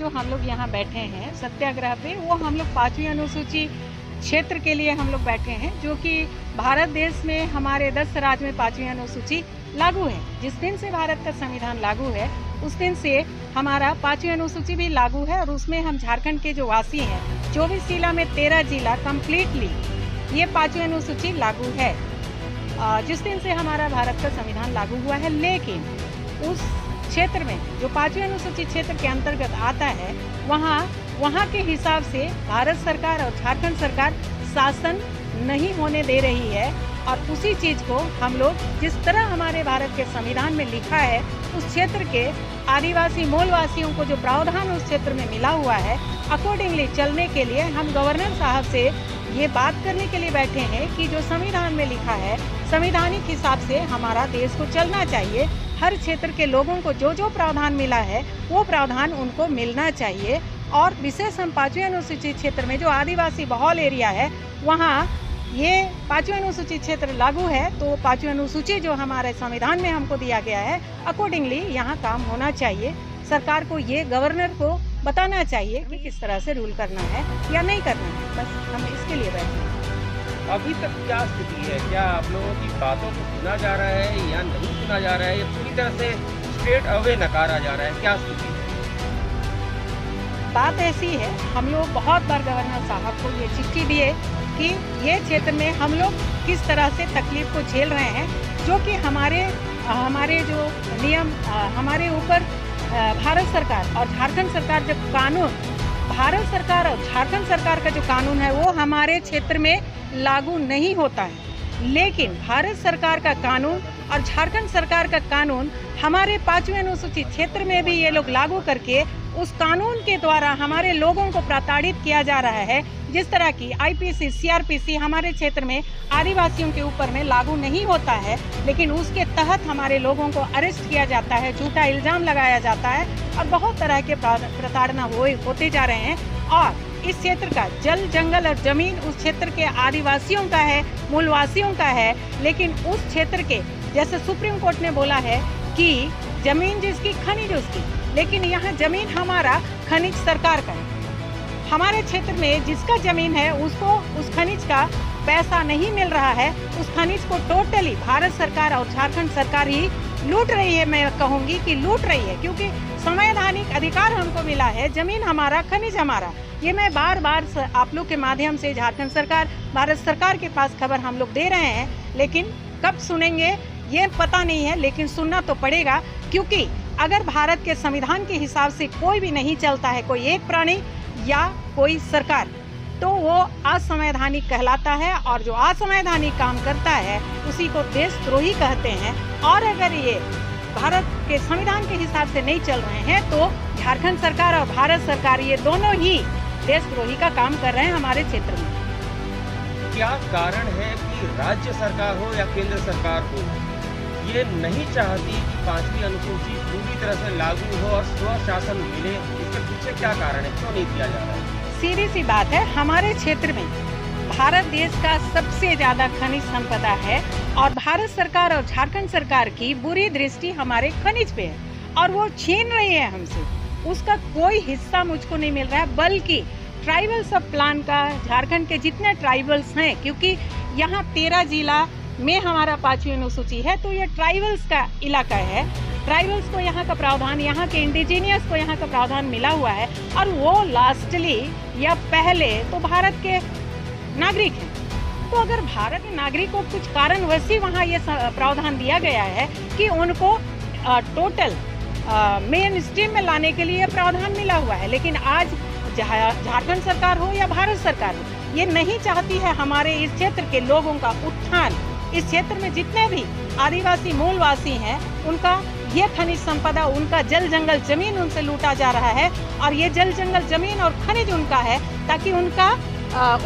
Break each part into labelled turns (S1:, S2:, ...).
S1: जो हम लोग यहाँ बैठे हैं सत्याग्रह पे, वो हम लोग 5वीं अनुसूची क्षेत्र के लिए हम लोग बैठे हैं, जो कि भारत देश में हमारे 10 राज्य में 5वीं अनुसूची लागू है। जिस दिन से भारत का संविधान लागू है उस दिन से हमारा 5वीं अनुसूची भी लागू है, और उसमें हम झारखंड के जो वासी हैं 24 जिला में 13 जिला कम्प्लीटली ये 5वीं अनुसूची लागू है। जिस दिन से हमारा भारत का संविधान लागू हुआ है, लेकिन उस क्षेत्र में जो 5वीं अनुसूची क्षेत्र के अंतर्गत आता है वहाँ के हिसाब से भारत सरकार और झारखंड सरकार शासन नहीं होने दे रही है। और उसी चीज़ को हम लोग जिस तरह हमारे भारत के संविधान में लिखा है, उस क्षेत्र के आदिवासी मूलवासियों को जो प्रावधान उस क्षेत्र में मिला हुआ है, अकॉर्डिंगली चलने के लिए हम गवर्नर साहब से ये बात करने के लिए बैठे हैं कि जो संविधान में लिखा है, संवैधानिक हिसाब से हमारा देश को चलना चाहिए। हर क्षेत्र के लोगों को जो जो प्रावधान मिला है वो प्रावधान उनको मिलना चाहिए। और विशेष हम 5वीं अनुसूचित क्षेत्र में जो आदिवासी बहुल एरिया है, वहाँ ये 5वीं अनुसूचित क्षेत्र लागू है, तो 5वीं अनुसूची जो हमारे संविधान में हमको दिया गया है, अकॉर्डिंगली यहाँ काम होना चाहिए। सरकार को ये गवर्नर को बताना चाहिए कि किस तरह से रूल करना है या नहीं करना है। बस हम इसके लिए बैठे हैं।
S2: अभी तक क्या स्थिति है? क्या आप लोगों की बातों को सुना जा रहा है या नहीं सुना जा रहा है, या पूरी तरह से स्ट्रेट अवे नकारा जा रहा है? क्या स्थिति है?
S1: बात ऐसी है, हम लोग बहुत बार गवर्नर साहब को ये चिट्ठी दिए कि ये क्षेत्र में हम लोग किस तरह से तकलीफ को झेल रहे हैं, जो कि हमारे जो नियम हमारे ऊपर भारत सरकार और झारखंड सरकार जब कानून, भारत सरकार और झारखंड सरकार का जो कानून है वो हमारे क्षेत्र में लागू नहीं होता है। लेकिन भारत सरकार का कानून और झारखंड सरकार का कानून हमारे 5वीं अनुसूचित क्षेत्र में भी ये लोग लागू करके उस कानून के द्वारा हमारे लोगों को प्रताड़ित किया जा रहा है। जिस तरह की आईपीसी, सीआरपीसी हमारे क्षेत्र में आदिवासियों के ऊपर में लागू नहीं होता है, लेकिन उसके तहत हमारे लोगों को अरेस्ट किया जाता है, झूठा इल्ज़ाम लगाया जाता है और बहुत तरह के प्रताड़ना होते जा रहे हैं। और इस क्षेत्र का जल, जंगल और जमीन उस क्षेत्र के आदिवासियों का है, मूलवासियों का है, लेकिन उस क्षेत्र के, जैसे सुप्रीम कोर्ट ने बोला है कि जमीन जिसकी खनिज उसकी, लेकिन यहाँ जमीन हमारा, खनिज सरकार का है। हमारे क्षेत्र में जिसका जमीन है उसको उस खनिज का पैसा नहीं मिल रहा है। उस खनिज को टोटली भारत सरकार और झारखंड सरकार ही लूट रही है। मैं कहूँगी कि लूट रही है, क्योंकि संवैधानिक अधिकार हमको मिला है, जमीन हमारा, खनिज हमारा। ये मैं बार बार आप लोग के माध्यम से झारखंड सरकार, भारत सरकार के पास खबर हम लोग दे रहे हैं, लेकिन कब सुनेंगे ये पता नहीं है, लेकिन सुनना तो पड़ेगा। क्योंकि अगर भारत के संविधान के हिसाब से कोई भी नहीं चलता है, कोई एक प्राणी या कोई सरकार, तो वो असंवैधानिक कहलाता है। और जो असंवैधानिक काम करता है उसी को देशद्रोही कहते हैं। और अगर ये भारत के संविधान के हिसाब से नहीं चल रहे हैं तो झारखंड सरकार और भारत सरकार ये दोनों ही देशद्रोही का काम कर रहे हैं हमारे क्षेत्र में।
S2: क्या कारण है कि राज्य सरकार हो या केंद्र सरकार हो, ये नहीं चाहती कि 5वीं अनुसूची पूरी तरह से लागू हो और स्वशासन मिले? इसके पीछे क्या कारण है, क्यों नहीं दिया जा रहा है?
S1: सीधी सी बात है, हमारे क्षेत्र में भारत देश का सबसे ज्यादा खनिज संपदा है और भारत सरकार और झारखंड सरकार की बुरी दृष्टि हमारे खनिज पे है और वो छीन रही है हमसे। उसका कोई हिस्सा मुझको नहीं मिल रहा है, बल्कि ट्राइबल सब प्लान का झारखंड के जितने ट्राइबल्स हैं, क्योंकि यहाँ 13 जिला में हमारा 5वीं अनुसूची है, तो ये ट्राइबल्स का इलाका है। ट्राइबल्स को यहाँ का प्रावधान, यहाँ के इंडिजीनियस को यहाँ का प्रावधान मिला हुआ है और वो लास्टली या पहले तो भारत के नागरिक हैं। तो अगर भारत के नागरिक को कुछ कारणवश ही वहाँ ये प्रावधान दिया गया है कि उनको टोटल मेन स्ट्रीम में लाने के लिए प्रावधान मिला हुआ है, लेकिन आज झारखंड सरकार हो या भारत सरकार हो, ये नहीं चाहती है हमारे इस क्षेत्र के लोगों का उत्थान। इस क्षेत्र में जितने भी आदिवासी मूलवासी हैं उनका ये खनिज संपदा, उनका जल जंगल जमीन उनसे लूटा जा रहा है और ये जल जंगल जमीन और खनिज उनका है ताकि उनका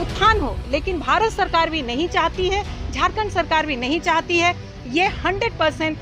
S1: उत्थान हो। लेकिन भारत सरकार भी नहीं चाहती है, झारखंड सरकार भी नहीं चाहती है, ये 100%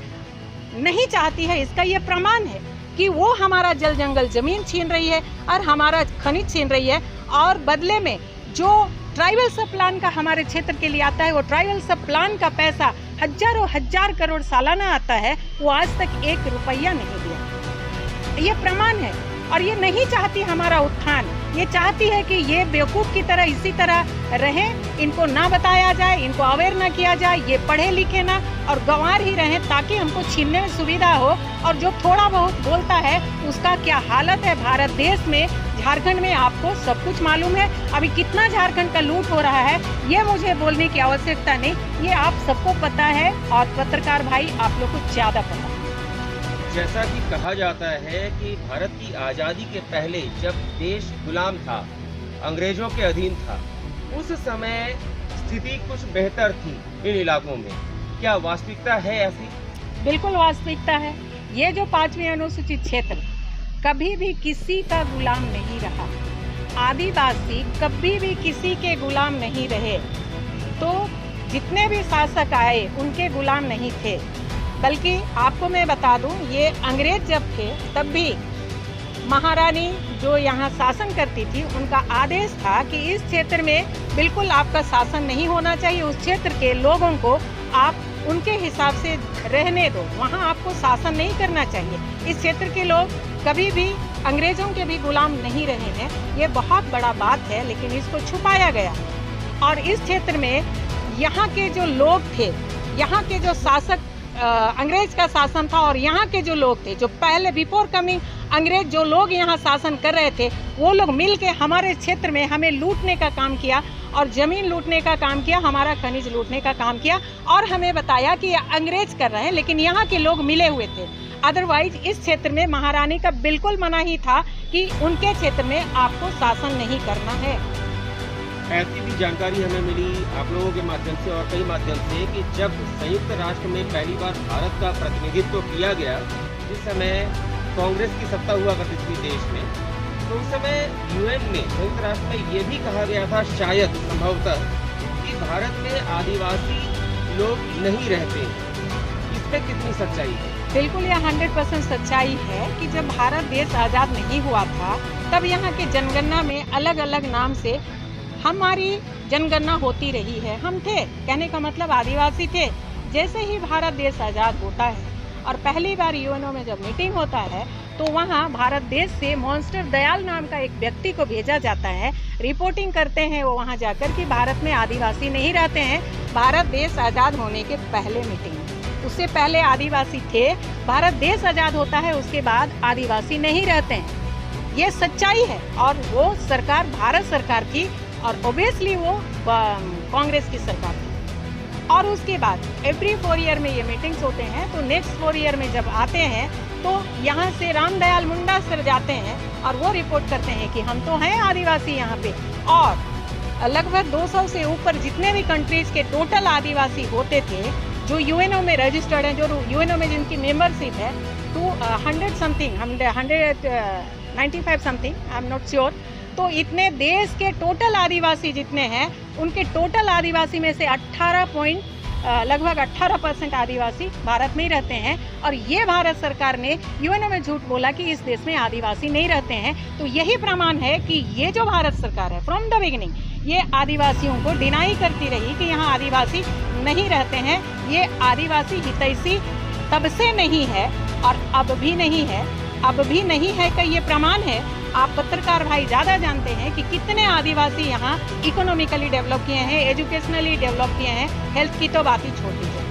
S1: नहीं चाहती है। इसका ये प्रमाण है कि वो हमारा जल जंगल जमीन छीन रही है और हमारा खनिज छीन रही है, और बदले में जो ट्राइबल सब प्लान का हमारे क्षेत्र के लिए आता है, वो ट्राइबल सब प्लान का पैसा हजारों हजार करोड़ सालाना आता है, वो आज तक 1 रुपया नहीं दिया। ये प्रमाण है और ये नहीं चाहती हमारा उत्थान। ये चाहती है कि ये बेवकूफ़ की तरह इसी तरह रहें, इनको ना बताया जाए, इनको अवेयर ना किया जाए, ये पढ़े लिखे ना और गंवार ही रहें, ताकि हमको छीनने में सुविधा हो। और जो थोड़ा बहुत बोलता है उसका क्या हालत है भारत देश में, झारखंड में आपको सब कुछ मालूम है। अभी कितना झारखंड का लूट हो रहा है ये मुझे बोलने की आवश्यकता नहीं, ये आप सबको पता है और पत्रकार भाई आप लोग को ज़्यादा पता है।
S2: जैसा कि कहा जाता है कि भारत की आज़ादी के पहले जब देश गुलाम था, अंग्रेजों के अधीन था, उस समय स्थिति कुछ बेहतर थी इन इलाकों में। क्या वास्तविकता है ऐसी?
S1: बिल्कुल वास्तविकता है। ये जो 5वीं अनुसूचित क्षेत्र कभी भी किसी का गुलाम नहीं रहा, आदिवासी कभी भी किसी के गुलाम नहीं रहे। तो जितने भी शासक आए उनके गुलाम नहीं थे, बल्कि आपको मैं बता दूं, ये अंग्रेज जब थे तब भी महारानी जो यहाँ शासन करती थी उनका आदेश था कि इस क्षेत्र में बिल्कुल आपका शासन नहीं होना चाहिए, उस क्षेत्र के लोगों को आप उनके हिसाब से रहने दो, वहाँ आपको शासन नहीं करना चाहिए। इस क्षेत्र के लोग कभी भी अंग्रेजों के भी गुलाम नहीं रहे हैं, ये बहुत बड़ा बात है, लेकिन इसको छुपाया गया। और इस क्षेत्र में यहाँ के जो लोग थे, यहाँ के जो शासक अंग्रेज का शासन था और यहाँ के जो लोग थे, जो पहले बिफोर कमिंग अंग्रेज जो लोग यहाँ शासन कर रहे थे, वो लोग मिल के हमारे क्षेत्र में हमें लूटने का काम किया और ज़मीन लूटने का काम किया, हमारा खनिज लूटने का काम किया और हमें बताया कि अंग्रेज कर रहे हैं, लेकिन यहाँ के लोग मिले हुए थे। अदरवाइज इस क्षेत्र में महारानी का बिल्कुल मना ही था कि उनके क्षेत्र में आपको शासन नहीं करना है।
S2: ऐसी भी जानकारी हमें मिली आप लोगों के माध्यम से और कई माध्यम से कि जब संयुक्त राष्ट्र में पहली बार भारत का प्रतिनिधित्व किया गया, जिस समय कांग्रेस की सत्ता हुआ करती थी देश में, तो उस समय यूएन में, संयुक्त राष्ट्र में ये भी कहा गया था शायद संभवतः कि भारत में आदिवासी लोग नहीं रहते। इस पे कितनी सच्चाई है?
S1: बिल्कुल यह 100% सच्चाई है कि जब भारत देश आज़ाद नहीं हुआ था तब यहाँ के जनगणना में अलग अलग नाम से हमारी जनगणना होती रही है। हम थे, कहने का मतलब आदिवासी थे। जैसे ही भारत देश आज़ाद होता है और पहली बार यूएनओ में जब मीटिंग होता है तो वहाँ भारत देश से मॉन्स्टर दयाल नाम का एक व्यक्ति को भेजा जाता है, रिपोर्टिंग करते हैं वो वहाँ जाकर कि भारत में आदिवासी नहीं रहते हैं। भारत देश आज़ाद होने के पहले मीटिंग, उससे पहले आदिवासी थे, भारत देश आज़ाद होता है उसके बाद आदिवासी नहीं रहते हैं। ये सच्चाई है और वो सरकार भारत सरकार थी और ओबियसली वो कांग्रेस की सरकार थी। और उसके बाद एवरी 4 ईयर में ये मीटिंग्स होते हैं, तो नेक्स्ट 4 ईयर में जब आते हैं तो यहाँ से रामदयाल मुंडा सर जाते हैं और वो रिपोर्ट करते हैं कि हम तो हैं आदिवासी यहाँ पे। और लगभग 200 से ऊपर जितने भी कंट्रीज के टोटल आदिवासी होते थे जो यूएनओ में रजिस्टर्ड हैं, जो यूएनओ में जिनकी मेंबरशिप है, तो 100 something, 195 something, I am not sure. तो इतने देश के टोटल आदिवासी जितने हैं, उनके टोटल आदिवासी में से लगभग 18% आदिवासी भारत में ही रहते हैं। और ये भारत सरकार ने यूएनओ में झूठ बोला कि इस देश में आदिवासी नहीं रहते हैं। तो यही प्रमाण है कि ये जो भारत सरकार है फ्रॉम द बिगिनिंग ये आदिवासियों को डिनाई करती रही कि यहाँ आदिवासी नहीं रहते हैं। ये आदिवासी हितैषी तब से नहीं है और अब भी नहीं है, अब भी नहीं है का ये प्रमाण है। आप पत्रकार भाई ज़्यादा जानते हैं कि कितने आदिवासी यहाँ इकोनॉमिकली डेवलप किए हैं, एजुकेशनली डेवलप किए हैं, हेल्थ की तो बात ही छोड़ दीजिए।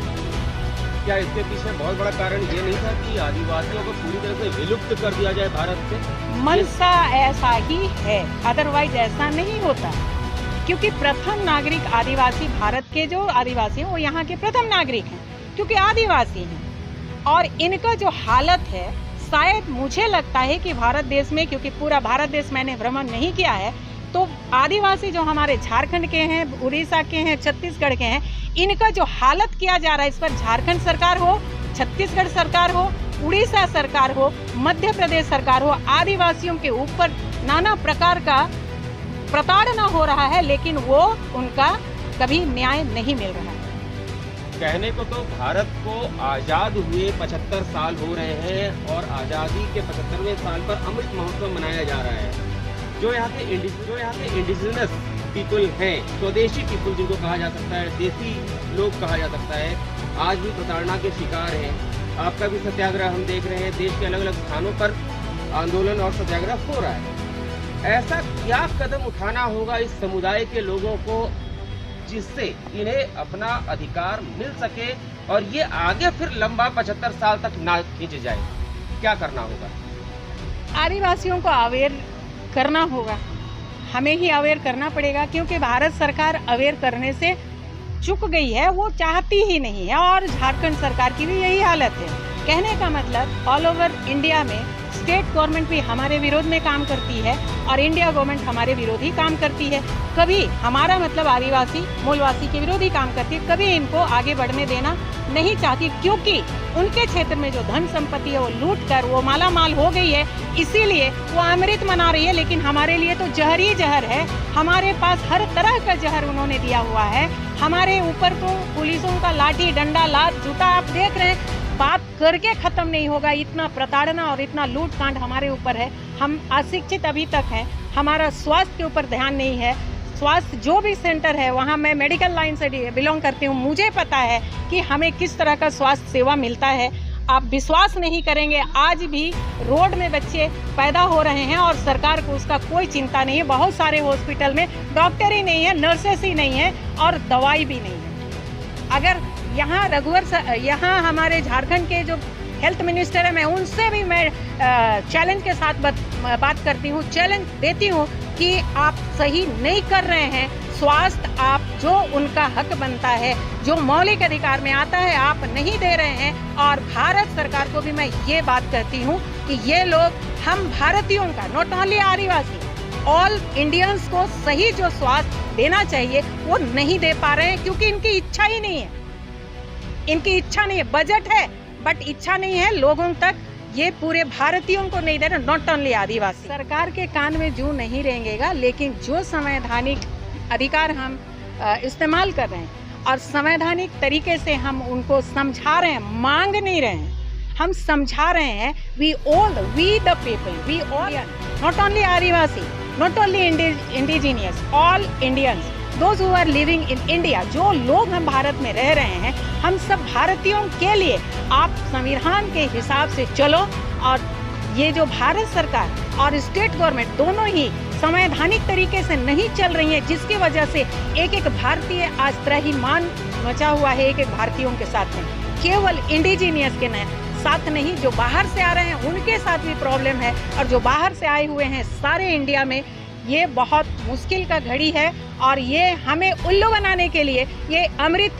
S2: क्या इसके पीछे बहुत बड़ा कारण ये नहीं था कि आदिवासियों को पूरी तरह से विलुप्त कर दिया जाए भारत से?
S1: मनसा ऐसा ही है, अदरवाइज ऐसा नहीं होता। क्योंकि प्रथम नागरिक आदिवासी, भारत के जो आदिवासी हैं वो यहाँ के प्रथम नागरिक हैं क्योंकि आदिवासी हैं। और इनका जो हालत है, शायद मुझे लगता है कि भारत देश में, क्योंकि पूरा भारत देश मैंने भ्रमण नहीं किया है, तो आदिवासी जो हमारे झारखंड के हैं, उड़ीसा के हैं, छत्तीसगढ़ के हैं, इनका जो हालत किया जा रहा है, इस पर झारखंड सरकार हो, छत्तीसगढ़ सरकार हो, उड़ीसा सरकार हो, मध्य प्रदेश सरकार हो, आदिवासियों के ऊपर नाना प्रकार का प्रताड़ना हो रहा है, लेकिन वो उनका कभी न्याय नहीं मिल रहा है।
S2: कहने को तो भारत को आज़ाद हुए 75 साल हो रहे हैं और आज़ादी के 75वें साल पर अमृत महोत्सव मनाया जा रहा है। जो यहाँ के इंडिजिनस पीपल हैं, स्वदेशी पीपल जिनको कहा जा सकता है, देसी लोग कहा जा सकता है, आज भी प्रताड़ना के शिकार हैं। आपका भी सत्याग्रह हम देख रहे हैं, देश के अलग अलग स्थानों पर आंदोलन और सत्याग्रह हो रहा है। ऐसा क्या कदम उठाना होगा इस समुदाय के लोगों को जिससे इन्हें अपना अधिकार मिल सके और ये आगे फिर लंबा 75 साल तक ना खींच जाए? क्या करना होगा?
S1: आदिवासियों को अवेयर करना होगा, हमें ही अवेयर करना पड़ेगा, क्योंकि भारत सरकार अवेयर करने से चूक गई है, वो चाहती ही नहीं है। और झारखंड सरकार की भी यही हालत है। कहने का मतलब ऑल ओवर इंडिया में स्टेट गवर्नमेंट भी हमारे विरोध में काम करती है और इंडिया गवर्नमेंट हमारे विरोध ही काम करती है। कभी हमारा मतलब आदिवासी मूलवासी के विरोध ही काम करती है, कभी इनको आगे बढ़ने देना नहीं चाहती, क्योंकि उनके क्षेत्र में जो धन संपत्ति है वो लूट कर वो माला माल हो गई है, इसीलिए वो अमृत मना रही है। लेकिन हमारे लिए तो जहर ही जहर है। हमारे पास हर तरह का जहर उन्होंने दिया हुआ है। हमारे ऊपर तो पुलिसों का लाठी डंडा लात जूता आप देख रहे हैं, बात करके खत्म नहीं होगा। इतना प्रताड़ना और इतना लूट कांड हमारे ऊपर है। हम अशिक्षित अभी तक हैं, हमारा स्वास्थ्य के ऊपर ध्यान नहीं है। स्वास्थ्य जो भी सेंटर है वहाँ, मैं मेडिकल लाइन से बिलोंग करती हूँ, मुझे पता है कि हमें किस तरह का स्वास्थ्य सेवा मिलता है। आप विश्वास नहीं करेंगे, आज भी रोड में बच्चे पैदा हो रहे हैं और सरकार को उसका कोई चिंता नहीं है। बहुत सारे हॉस्पिटल में डॉक्टर ही नहीं है, नर्सेस ही नहीं है और दवाई भी नहीं है। अगर यहाँ हमारे झारखंड के जो हेल्थ मिनिस्टर है, मैं उनसे भी चैलेंज के साथ बात करती हूँ, चैलेंज देती हूँ कि आप सही नहीं कर रहे हैं। स्वास्थ्य आप जो उनका हक बनता है, जो मौलिक अधिकार में आता है, आप नहीं दे रहे हैं। और भारत सरकार को भी मैं ये बात कहती हूँ कि ये लोग हम भारतीयों का, not only Adivasi, all Indians को सही जो स्वास्थ्य देना चाहिए वो नहीं दे पा रहे हैं, क्योंकि इनकी इच्छा ही नहीं है। इनकी इच्छा नहीं है, बजट है बट इच्छा नहीं है लोगों तक। ये पूरे भारतीयों को नहीं दे रहे, नॉट ओनली आदिवासी। सरकार के कान में जूं नहीं रेंगेगा, लेकिन जो संवैधानिक अधिकार हम इस्तेमाल कर रहे हैं और संवैधानिक तरीके से हम उनको समझा रहे हैं, मांग नहीं रहे हैं, हम समझा रहे हैं। We the people, we all, not only Adivasi, not only indigenous, all Indians, those who are living in India, जो लोग हम भारत में रह रहे हैं, हम सब भारतीयों के लिए आप संविधान के हिसाब से चलो। और ये जो भारत सरकार और स्टेट गवर्नमेंट दोनों ही संवैधानिक तरीके से नहीं चल रही है, जिसकी वजह से एक एक भारतीय आज त्राहिमाम मचा हुआ है एक एक भारतीयों के साथ में। केवल इंडिजिनियस के साथ नहीं, जो बाहर से आ रहे हैं उनके साथ भी प्रॉब्लम है। और जो बाहर से आए हुए हैं सारे इंडिया में, ये बहुत मुश्किल का घड़ी है। और ये हमें उल्लू बनाने के लिए ये अमृत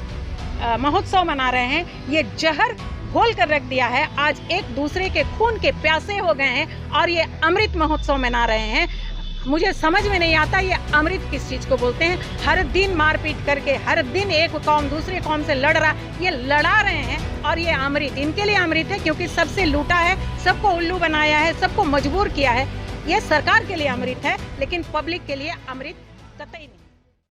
S1: महोत्सव मना रहे हैं, ये जहर घोल कर रख दिया है। आज एक दूसरे के खून के प्यासे हो गए हैं और ये अमृत महोत्सव मना रहे हैं। मुझे समझ में नहीं आता ये अमृत किस चीज़ को बोलते हैं। हर दिन मारपीट करके, हर दिन एक कौम दूसरे कौम से लड़ रहा, ये लड़ा रहे हैं। और ये अमृत इनके लिए अमृत है, क्योंकि सबसे लूटा है, सबको उल्लू बनाया है, सबको मजबूर किया है। ये सरकार के लिए अमृत है, लेकिन पब्लिक के लिए अमृत कतई नहीं।